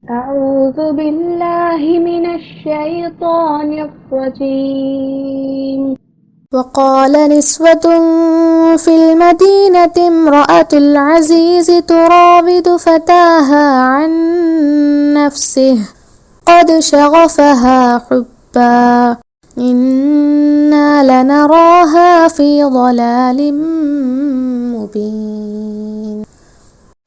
أعوذ بالله من الشيطان الرجيم. وقال نسوة في المدينة امرأة العزيز تراود فتاها عن نفسه قد شغفها حبا إنا لنراها في ضلال مبين.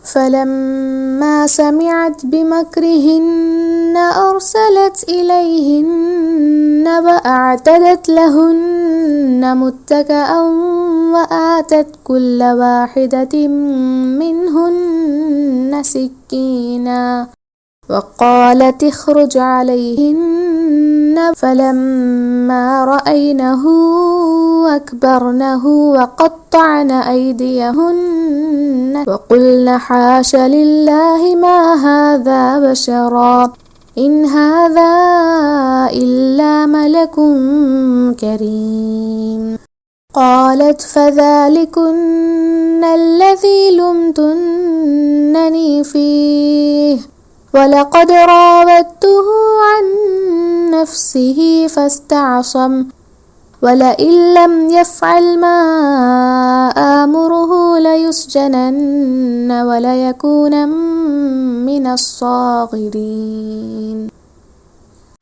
فلما سمعت بمكرهن أرسلت إليهن وأعتدت لهن متكأ وآتت كل واحدة منهن سكينا وقالت اخرج عليهن. فلما رأينه أكبرنه وقطعن أيديهن وقلن حاش لله ما هذا بشرا إن هذا إلا ملك كريم. قالت فذلكن الذي لمتنني فيه ولقد راودته عن نفسه فاستعصم ولئن لم يفعل ما آمره ليسجنن وليكون من الصاغرين.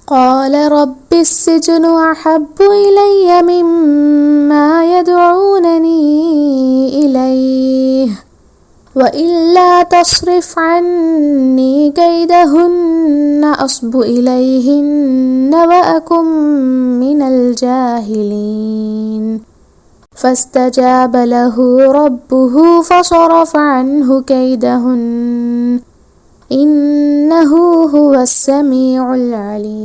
قال رب السجن أحب إلي مما يدعونني إليه وإلا تصرف عني كيدهن أصب إليهن وأكن من الجاهلين. فاستجاب له ربه فصرف عنه كيدهن إنه هو السميع العليم.